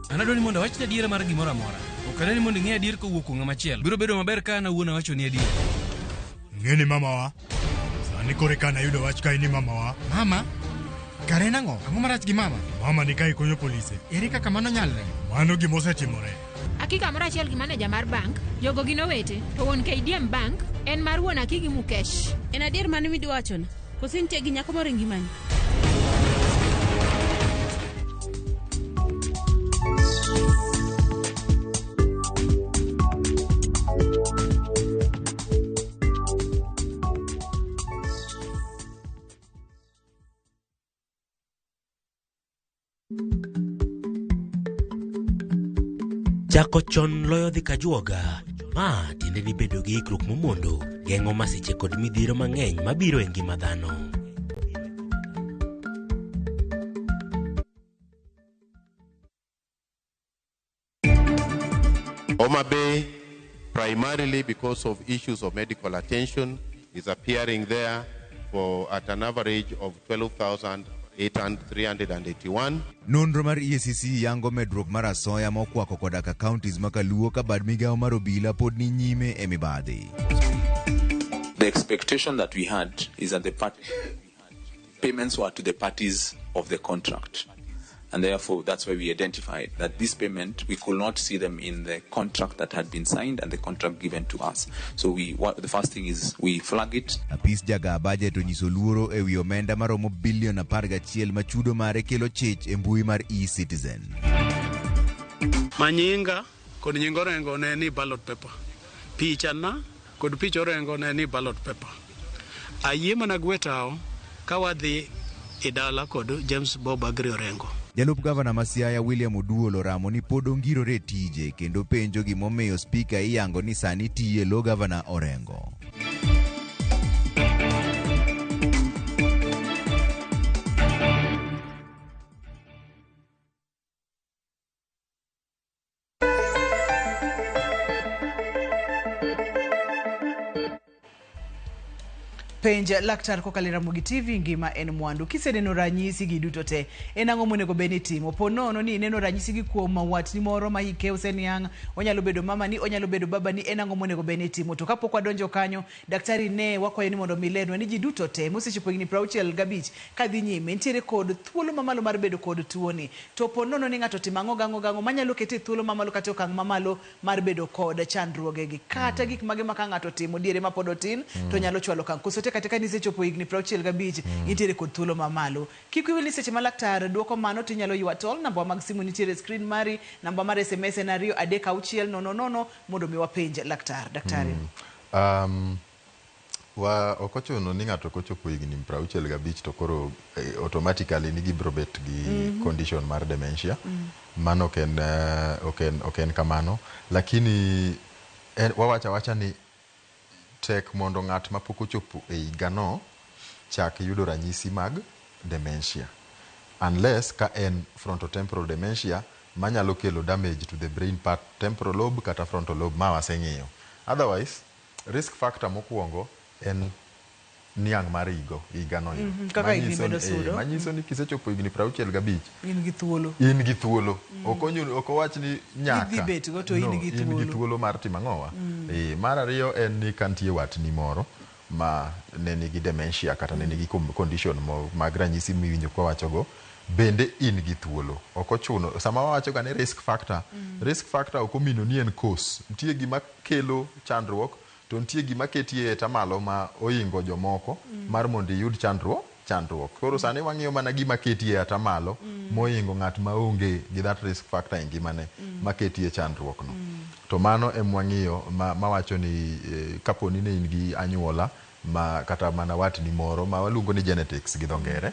Anadoni mondo wachna diere mar gimora mora. Okaneni mondo ng'e adier kowuok kuom ng'ama chiel. Biro bedo maber ka na wuona wacho ni adier. Ng'eni mama wa. Sani kore kana yudo wach kai ni mama wa. Mama? Kare nang'o? Ang'o marach gi mama? Mama ni kai konyo polise. Ere kaka mano nyalre? Mano gimosetimore. Akika moro achiel gi maneja mar bank, jogo gin owete, to wuon KDM bank en mar wuon Akigi Mukesh. En adier mane midwa wachona? Koso nitie gi nyako moro ngimani? Chako chon loyo dhi kajuoga. Ma tiende ni bedo gi ikruok momondo, geng'o masiche kod midhiro mang'eny mabiro e ngima dhano. Homa Bay, primarily because of issues of medical attention, is appearing there at an average of 12,381. Nonro mar EACC yango medruok mar asoya mokwako kodaka counties makaluo ka bad migao mar obila pod ni nyime e mibadhi. The expectation that we had is that the payments were to the parties of the contract. And therefore, that's why we identified that this payment, we could not see them in the contract that had been signed and the contract given to us. So the first thing is we flag it. Apis jaga budget onyiso luoro e wi omenda maromo bilion 11 machudo mare kelo chich e mbui mar e-Citizen. Manyinga kod nyingo rengo ne ni ballot paper. Picha na kod picha rengo ne ni ballot paper. Ayie mana gwetao kawadhi idala kod James Bob Agri Orengo. Jalup gavana ma Siaya William Oduolo ramo ni pod ongirore tije kendo penjo gimomiyo spika iyango ni sani tiye lo gavana Orengo. Penj laktar kokalo Ramogi TV ngima en mwandu. Kiseneno ranyisi gi duto te en ang'o monego beni timo. Po nono ni neno ranyisi gi kuom watni moro ma hike oseniang', onyalo bedo mama ni, onyalo bedo baba ni, en ang'o monego beni timo. To kapok wadonjo kanyo, daktari ne wakwayo ni mondo milenwa ni ji duto te mosechopo higni 65 kadhi nyime nitiere kod thuolo mamalo mar bedo kod tuoni. To po nono ni ng'ato timo ang'o gango manyalo kete thuolo mamalo kata okang' mamalo mar bedo kod chandruogegi. Kata gik mage ma ka ng'ato timo diere ma pod otin to nyalo chwalo okang'. Kosote kata ka nisechopo higni 65 nitiere kod thuolo mamalo. Kik iwil ni seche ma laktar duoko mano tinyalo ywa tol. Namba mag simu nitiere screen mari, namba mar SMS en 23600 mondo mi wapenj laktar. Daktari. Okochuno ni ng'ato kochopo higni 65 to koro automatically ni gibrobet gi condition mar dementia. Mano oken kamano. Lakini wawacha ni tek mondo ng'at ma pok ochopo e higano chak yudo ranyisi mag dementia. Unless ka en frontotemporal dementia manyalo kelo damage to the brain part, temporal lobe kata frontal lobe ma waseng'iyo. Otherwise, risk factor mokwongo en niang' mar higano. Manyiso ni kisechopo higni 65 in gi thuolo. Ok owach ni nyaka in gi thuolo mar timo ang'owa. Mar ariyo en ni kantie watni moro ma ne nigi dementia kata ne nigi condition mag ranyisi miwinjo kwa wachogo, bende in gi thuolo. Ok ochuno sama wawacho ga ni risk factor ok omino ni en cause. Nitie gima kelo chandruok to nitie gima ketie tamalo ma oingo jomoko mar mondo iyud chandruok. Koro sani wang'iyo mana gima ketie atamalo moingo ng'at ma onge gi that risk factor e ngimane ma ketie chandruok no. To mano em wang'iyo ma wacho ni kaponi ne in gi anyuola ma kata mana watni moro ma waluongo ni genetics gi dho ngere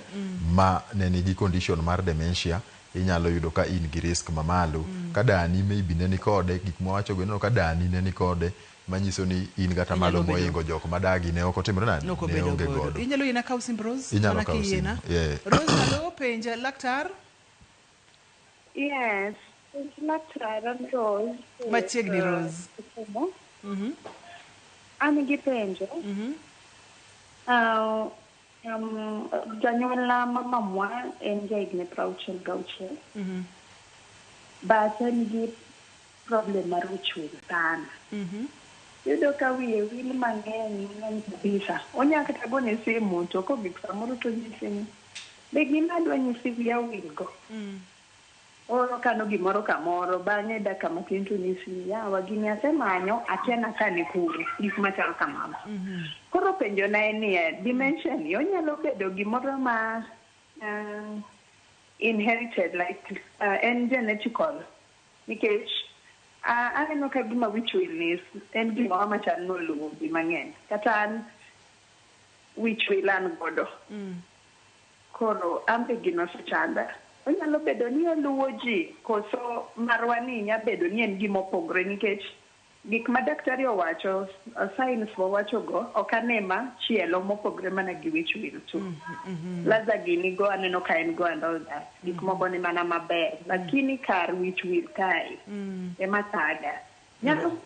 ma ne nigi condition mar dementia, inyalo yudo ka in gi risk mamalo. Ka dani maybe ne ni kode, gik mwawacho go no ka dani ne ni kode, manyiso ni in gata malo moingo jok madagi ne ok otimore nani, ne onge godo. Inyalo yena kaw sim Rose? Inyalo kaw sim. Rose, hello, penja laktar? Yes, laktar, I'm Rose. Machiegni Rose. An gi penjo. Janyuolna mamamwa en jahigni 66. But en gi problem mar wich wil sana. Yudo ka wiye wil mang'eny kabisa. Onya kata gone simu to kogik samoro to nyisi ni be gima dwa nyisi wiya wilgo. Oro kano gimoro kamoro bang'e daka matin to nyisi yawa gini asemanyo akiana ka ni kuro gik machalo kamano. Koro penjo na en ni dementia ni onyalo bedo gimoro ma inherited, like en genetical, nikech aneno ka gima wich wil ni en gima machal noluwo ji mang'eny kata an wich wil an godo. Koro ambe gino sechanda onyalo bedo ni oluwo ji koso marwa ni nya bedo ni en gima opogore, nikech gik ma daktari owacho science wawacho go okanema chielo mopogore mana gi wich wil tu. Laza gini go aneno ka en go and all that. Gik moko ni mana maber. Lakini kar wich wil kae ema taga. Nyalo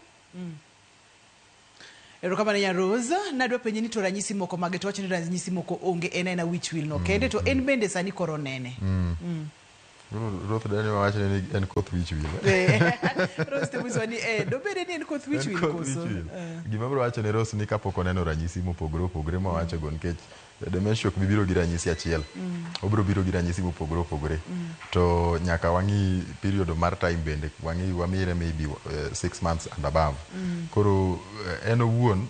Erokamano ya Rose, nadwa penje ni to ranyisi moko mage to wacho ni ranyisi moko onge en wich wil no kende to en bende sani koro nene. Ruth dani wawacho ni en koth wich wil. Rose temwiso ni do bende ni en koth wich wil koso. Gima bro wacho ni Rose ni kapok oneno ranyisi mopogore ma wacho go nikech dementia ok biro gi ranyisi achiel. Obiro biro gi ranyisi mopogore. To nyaka wang'i period mar time bende wamire maybe 6 months and above. Koro en owuon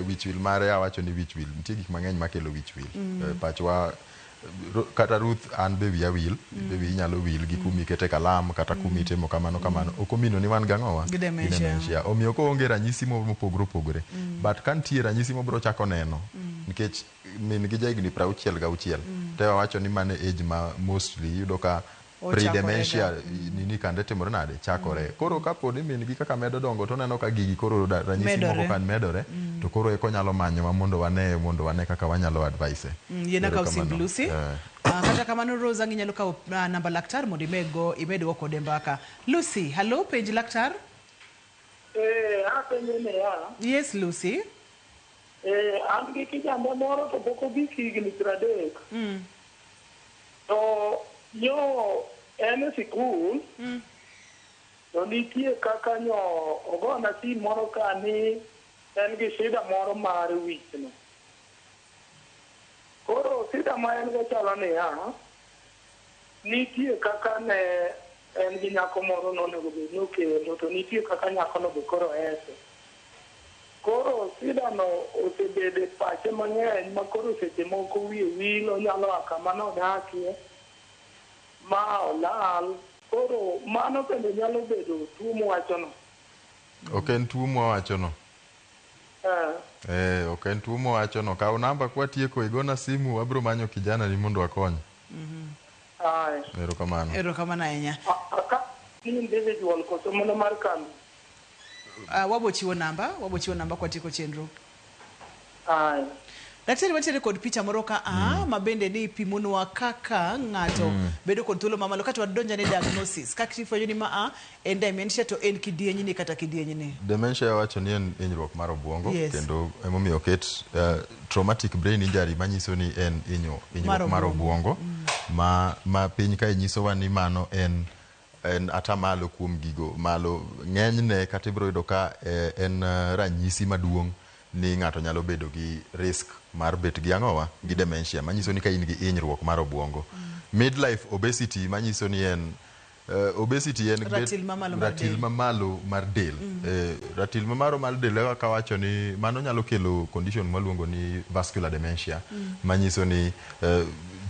wich wil mare awacho ni wich wil nitie gik mang'eny makelo wich wil. Pachwa kata Ruth an be wiya wil, be inyalo wil gi kumi kete kalam kata kumi timo kamano. Okomino ni wan gang'owa gi dementia. Omiyo ko onge ranyisi mopogore. But kantie ranyisi mobro chako neno nikech min gi jahigni 66 te wawacho ni mane age ma mostly yudo ka pre-dementia nini kande timore nade chakore. Koro kaponi min gi kaka medo dongo to neno ka gigi koro ranyisi moko kan medore to koro eko nyalo manyo mondo wane kaka wanyalo advise. Yena kaw sim Lucy. Kata kamano Rose anginyalo kaw namba laktar mondo imedgo kode mbaka. Lucy, hello, penj laktar. Apenjo ne ya. Yes, Lucy. an gi kijana moro to pok ogik higni 30. To nyo en e sikul to nitie kaka nyo ogona sim moro ka ni en gi shida moro mar wichno. Koro shida ma en go chalo niya, nitie kaka ne en gi nyako moro nonego bed nokendo to nitie kaka nyakono be koro ese. Koro shida no osebedo e pache mang'eny ma koro seche moko wiye wil, onyalo a kama nodakie ma olal. Koro mano bende nyalo bedo tuo mowachono. Ok en tuo mowachono. Ok en tuo mowachono. Kaw namba kwa tieko igona simu wabro manyo kijana ni mondo akony. Erokamano. Erokamano ahinya. Individual koso mana mar kambi. Wabochiwo namba kwa tieko chenro. Daktari watiere kod picha moro ka ma bende ni pimonwa kaka ng'ato bedo kod thuolo mamalo kata wadonja ne diagnosis kaka ifwenyo ni ma en dementia to en kidieny ni kata kidieny ni. Dementia wacho ni en hinyruok mar obwongo kendo emomiyo oket traumatic brain injury manyiso ni en hinyruok mar obwongo ma piny ka nyisowa ni mano en atamalo kuom gigo malo ng'enyne kata ibiro yudo ka en ranyisi maduong' ni ng'ato nyalo bedo gi risk mar bet gi ang'owa gi dementia manyiso ni ka in gi hinyruok mar obwongo. Midlife obesity manyiso ni en obesity en ratil mamalo mar del. Ratil mamalo mar del ka wacho ni mano nyalo kelo condition maluongo ni vascular dementia manyiso ni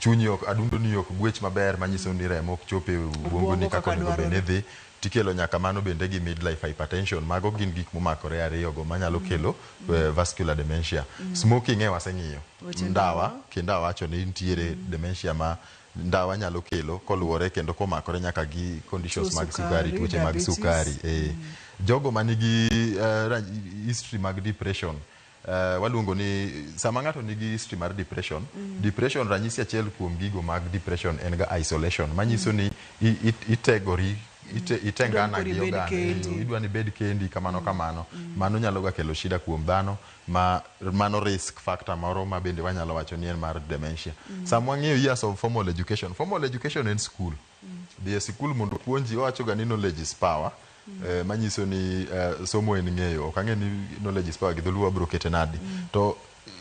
chunyi ok adundo ni ok gwech maber manyiso ni remo ok chope ubwongo ni kaka onego bed ni dhi tikelo nyaka mano bende gi midlife hypertension. Mago gin gik momakore ariyogo manyalo kelo vascular dementia. Smoking waseng'iyo ndawa kendo wacho ni nitiere dementia ma ndawa nyalo kelo koluwore kendo komakore nyaka gi conditions mag sukari, tuoche mag sukari. Jogo manigi history mag depression waluongo ni sama ng'ato nigi history mar depression ranyisi achiel kuom gigo mag depression en ga isolation manyiso ni itegori itengana gi oganda, idwa ni bed kendi kamano mano nyalo ga kelo shida kuom dhano mano risk factor moro ma bende wanyalo wacho ni en mar dementia. Sama wang'iyo years of formal education en school. Dhi e sikul mondo puonji wacho ga ni knowledge is power. Manyiso ni somo en ng'eyo. Ok ang'e ni knowledge is power gi dholuo bro kete nadi. To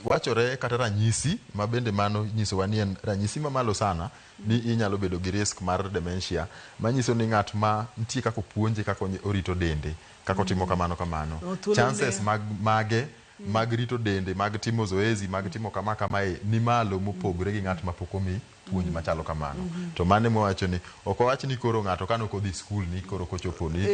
wachore kata ranyisi ma bende mano nyisowa ni en ranyisi mamalo sana ni inyalo bedo gi risk mar dementia manyiso ni ng'at ma nitie kako puonje kako orito dende kako timo kamano chances mage mag rito dende mag timo zoezi mag timo kamae ni malo mopogore gi ng'at ma pok omi puonj machalo kamano. To mane mowacho ni ok owach ni koro ng'ato kano kodhi skul ni koro kochopo ni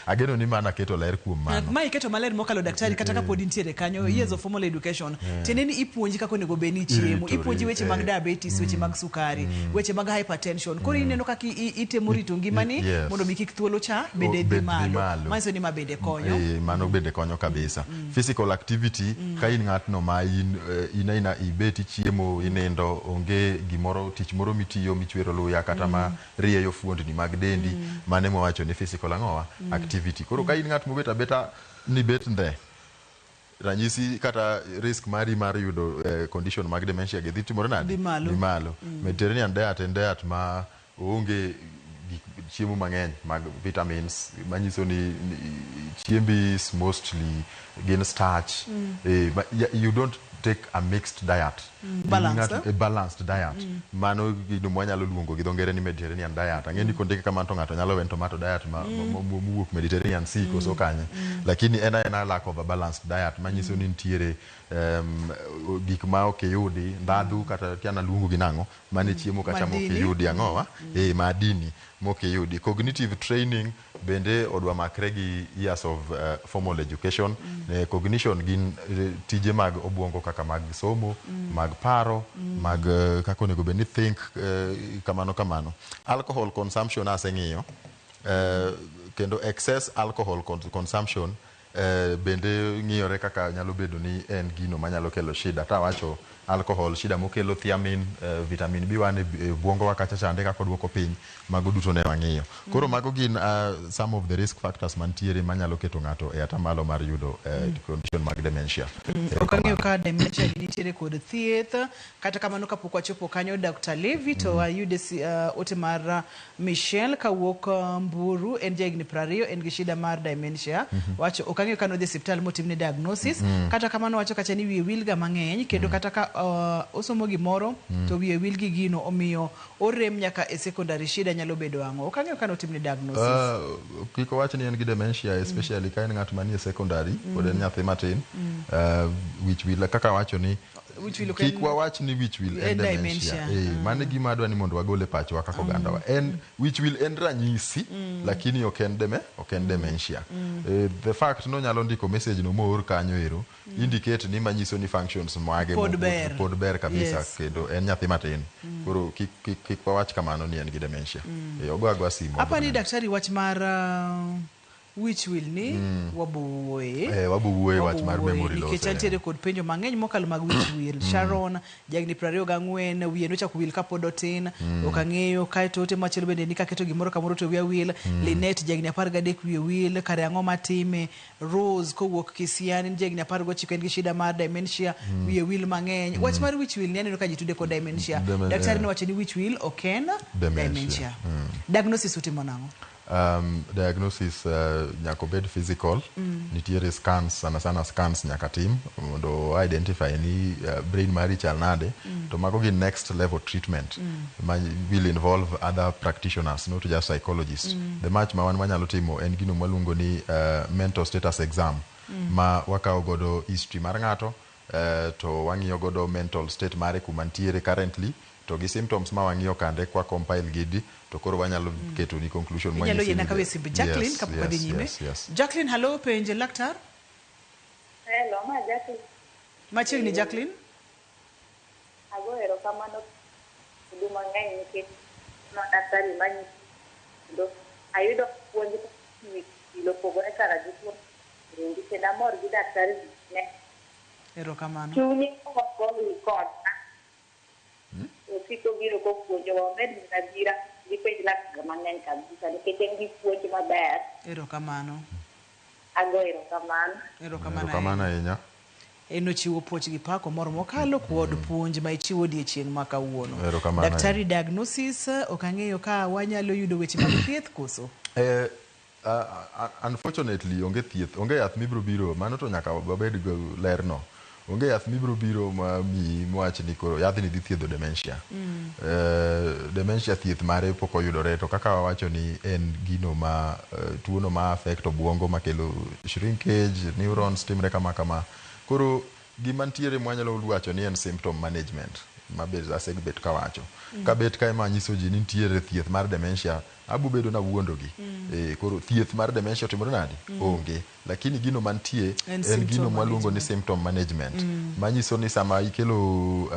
ageno ni mana keto ler kuom mano. Ma iketo maler mokalo daktari kata ka pod nitiere kanyo years of formal education teneni ipuonji kako nego beni chiemo, ipuonji weche mag diabetes, weche mag sukari, weche mag hypertension. Koro ineno kaka itemo rito ngimani mondo mi kik thuolo cha bende dhi malo. Manyiso ni ma bende konyo. Mano bende konyo kabisa. Physical activity ka in ng'atno ma ina ibeti chiemo inendo onge gimoro tich moro mitiyo michwero luya kata ma rieyo fuondni mag dendi mane mowacho ni physical activity. Koro ka in ng'at mobet abeta ni bet ndhe ranyisi kata risk mari mar yudo condition mag dementia gi dhitimore nadi di malo. Mediterranean diet en diet ma onge chiemo mang'eny mag vitamins manyiso ni chiembi mostly gin starch. You don't take a mixed diet. A balanced diet. Mano gido mwanyalo luongo gi dho ngere ni Mediterranean diet. Ang'eni kondike kama to ng'ato nyalo wen tomato diet mowuok Mediterranean Sea koso kanye. Lakini ena lack of a balanced diet manyiso ni nitiere gik ma ok yudi ndadhu kata kiana luongo gi nang'o mane chiemo kata mo ok yudi ang'owa madini moke yudi. Cognitive training bende odwa makre gi years of formal education. Cognition gin tije mag obwongo kaka mag somo, mag paro, mag kako nego beni think kamano. Alcohol consumption aseng'iyo kendo excess alcohol consumption bende ng'iyore kaka nyalo bedo ni en gino manyalo kelo shida tawacho alcohol shida mokelo thiamin vitamin B1 e bwongowa kacha chande kaka duoko piny mago duto ne wang'iyo koro mago gin some of the risk factors mantiere manyalo keto ng'ato e atamalo mar yudo condition mag dementia ok ang'eyo ka dementia nitiere kod thieth kata kamano kapok wachopo kanyo Dr. Levi to wayude ote mar Michelle kawuok Mburu en jahigni 20 en gi shida mar dementia wacho ok ang'eyo ka nodhi osiptal motimne diagnosis kata kamano wacho kacha ni wiye wilga mang'eny kendo kata ka osomo gimoro to wiye wil gi gino omiyo orem nyaka e secondary shida nyalo bedo ang'o ok ang'eyo ka notimne diagnosis kiko wach ni en gi dementia especially ka en ng'at manie secondary pod en nyathi matin which will kaka wacho ni kik wawach ni which will en dementia mane gima adwa ni mondo wagole pacho kaka oganda wa en which will en ranyisi lakini ok en dementia the fact no nyalo ndiko message no moor kanyo ero indicate ni manyiso ni functions mage pod ber kabisa kendo en nyathi matin koro kik wawach kamano ni en gi dementia ogwa simu hapa ni daktari wach mar which will ni wabuwe wach mar memory loss nikech antiere kod penjo mang'eny mokalo mag which will Sharon jagni 24 wiye nochako wil kapod otin ok ang'eyo kaeto ote machielo bende ni kaketo gimoro kamoro to wiya wil Linet jagni 13 wiye wil kare ang'o matime Rose kowuok Kisiani jagni 19 en gi shida mar dementia wiye wil mang'eny wach mar which will ni aneno ka ji tude kod dementia daktari nowacho ni which will ok en dementia diagnosis utimo nang'o diagnosis nyaka bed physical nitiere scans sana scans nyaka tim mondo identify ni brain mari chal nade to mago gi next level treatment will involve other practitioners not just psychologists the much ma wan manyalo timo en gino maluongo ni mental status exam ma wakawo godo history mar ng'ato to wang'iyo godo mental state mare kuma ntiere currently to gi symptoms ma wang'iyo kande kwa compile gidi to koro wanyalo keto ni conclusion mwa nyalo yena kawe simbi Jacqueline kapok adhi nyime Jacqueline hello penje laktar hello ma Jacqueline machiegni Jacqueline agoero kamano huduma ng'eny nikech no daktari manyi do ayudo puonj ilo pogore kara gitwo ringi kenda mor gi daktari ne erokamano chunyi ko kod osiko biro ko puonjo maber na bira gi penj laktar mang'eny kabisa nikech en gi puonj maber erokamano erokamano ahinya eno chiwo puoch gi pako moro mokalo kuod puonj ma ichiwo odiechieng' ma kawuono daktari diagnosis ok ang'eyo ka wanyalo yudo weche mag thieth koso unfortunately onge thieth onge yath mibiro biro mano to nyaka wabed go lerno onge yath mibiro biro ma mi mwach ni koro yath ni dhi thiedho dementia dementia thieth mare pok oyudore to kaka wawacho ni en gino ma tuono ma affect obwongo makelo shrinkage neurons timre kama koro gima ntiere mwanyalo wacho ni en symptom management mabet asebet kawacho kabet ka ema nyiso ji ni ntiere thieth mar dementia abubedo na wuondogi koro thieth mar dementia timore nadi onge lakini gino mantie en gino mwaluongo ni symptom management manyiso ni sama ikelo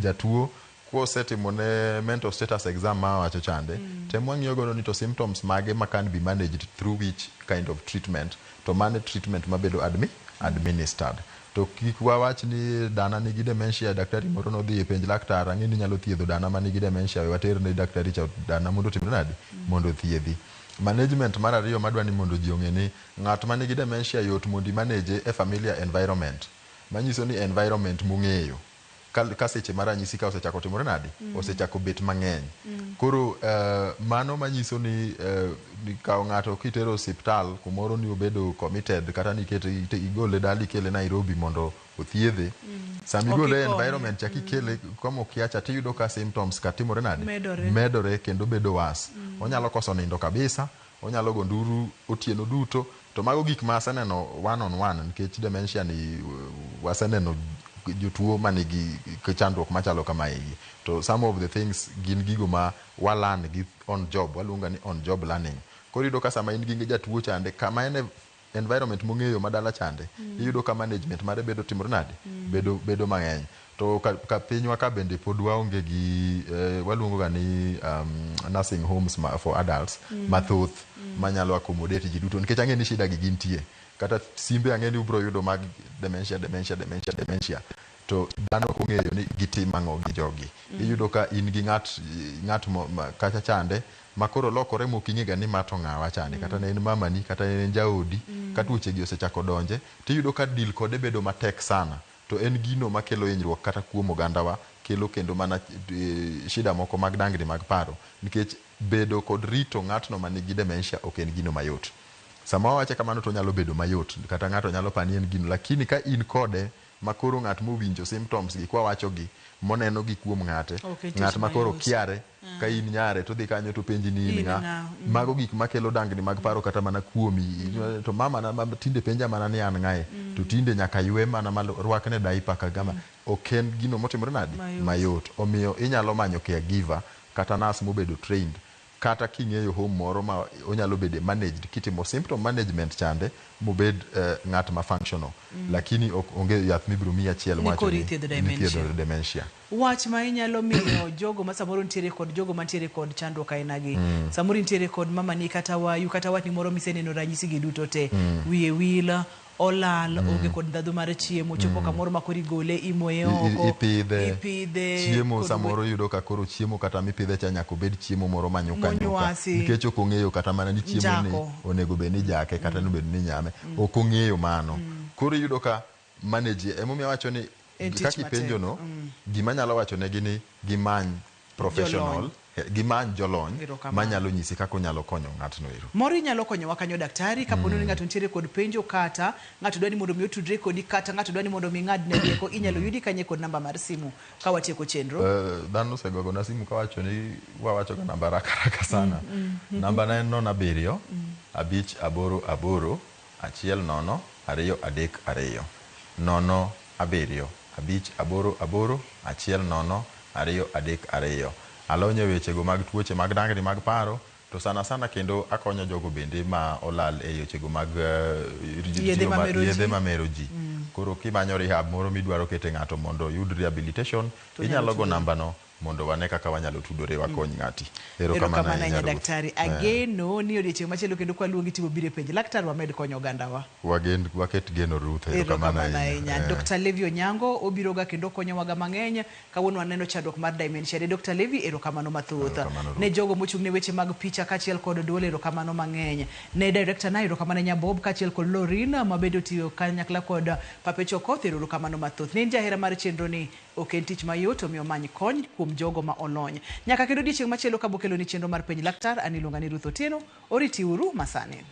jatuo kosetimone mental status exam ma wacho chande temo ng'iyo godo ni to symptoms mage ma can be managed through which kind of treatment to mane treatment mabedo administered to kik wawach ni dana nigi dementia daktari moro nodhi e penj laktar ang'e ni nyalo thiedho dana manigi dementia we water ne daktari cha dana mondo timre nadi mondo thiedhi management mar ariyo madwa ni mondo ji ong'e ni ng'at manigi dementia yot mondo manage e familiar environment manyiso ni environment mung'eyo ka seche mar ranyisi ka osechako timore nadi osechako bet mang'eny koro mano manyiso ni kawo ng'ato kitero osiptal kumoro ni obedo committed kata ni igole dali kele Nairobi mondo othiedhe sami igole environment chaki kele como kiacha tiyudo ka symptoms ka timore nadi medore kendo bedo was onyalo koso nindo kabisa onyalo go nduru otieno duto to mago gik ma aseneno one on one nikech dementia ni waseneno jotuo manigi chandruok machalo kama hii to some of the things gin gigo ma walan gi on job walunga ni on job learning korido ka sama in gi jatuo chande kama environment mong'eyo madala chande iyudo ka management mare bedo timore nade bedo mang'eny to ka pinywa ka bende pod waonge gi waluongo ga ni nursing homes for adults mathoth manyalo accommodate ji duto nikech ang'e ni shida gi gintie kata simbe ang'e ni ubro yudo mag dementia to dhano kong'eyo ni gitim ang'o gi jogi iyudo ka in gi ng'at kacha chande makoro lokore moking'ega ni mato ng'awa chande kata ne en mamani kata ne en jaodi ka tuochegi osechako donje tiyudo ka deal kode bedo matek sana to en gino makelo hinyruok kata kuom ogandawa kelo kendo mana shida moko mag dangni mag paro nikech bedo kod rito ng'atno manigi dementia ok en gino mayot sama wawache kamano to nyalo bedo mayot kata ng'ato nyalo pani en gino lakini ka in kode makoro ng'at mowinjo symptoms gi kwa wacho gi moneno gi kuom ng'at makoro kiare ka in nyare to dhi kanyo to penji ni in ng'a mago gik makelo dangni mag paro kata mana kuomi to mama na tinde penja mana ni an ng'ae to tinde nyaka ywe mana rwakne diaper kagama ok en gino motimore nade mayot omiyo inyalo manyo caregiver kata nurse mobedo trained kata king'eyo home moro ma onyalo bedo managed kitimo symptom management chande mobed ng'at ma functional lakini onge yath mibiro miya achiel wacho ni thiedho dementia wach ma inyalo miyo jogo ma samoro nitiere kod jogo mantiere kod chandruok ainagi samoro nitiere kod mamani kata wayu kata watni moro miseneno ranyisi gi duto te wiye wila olal onge kod ndhadhu mar chiemo chopo kamoro makori gole imoye oko ipidhe chiemo samoro yudo ka koro chiemo kata mipidhe cha nyaka obed chiemo moro manyuka nikech ok ong'eyo kata mana ni chiemo ni onego bed ni jake kata no bed ni nyame ok ong'eyo mano koro yudo ka manage emomiyo wacho ni kaka ipenjo no gima nyalo wacho ne gini gimany professional gimany jolony manyalo nyisi kaka onyalo konyo ng'atno ero mori nyalo konyo wakanyo daktari kapo ni ng'ato nitiere kod penjo kata ng'ato dwani mondo mi otudre kodi kata ng'ato dwani mondo mi ng'adne rieko inyalo yudi kanye kod namba mar simu ka watieko chenro dhano osegogo na simu ka wacho ni wawacho ga namba raka sana namba na en 07 588 100 232 07 588 100 232 alonye wechego mag tuoche mag dangni mag paro to sana kendo akonyo jogo bende ma olal e wechego mag yedhe mamero ji koro kimanyo rehab moro midwaro kete ng'ato mondo yud rehabilitation inyalo go namba no mondo wane kaka wanyalo tudore wakony ng'ati erokamano ahinya daktari ageno ni odiochieng' machielo kendo kwaluongi timo bire penj laktar wamed konyo ogandawa waket geno Ruth erokamano ahinya Dr. Levi Onyango obiroga kendo konyowaga mang'eny kawuono waneno chandruok mar dementia Dr. Levi erokamano mathoth ne jogo mochung' ne weche mag picha kaachiel kod duol erokamano mang'eny ne director na erokamano Nyabob kaachiel kod Lorina mabedo tiyo kanyakla kod Papecho Okoth erokamano mathoth ne jahera mar chenro ni ok en tich mayot omiyo many kony kuom jogo ma olony nyaka kendo odiochieng' machielo kabokelo ni chenro mar penj laktar aniluonga ni Ruth Otieno oriti uru masane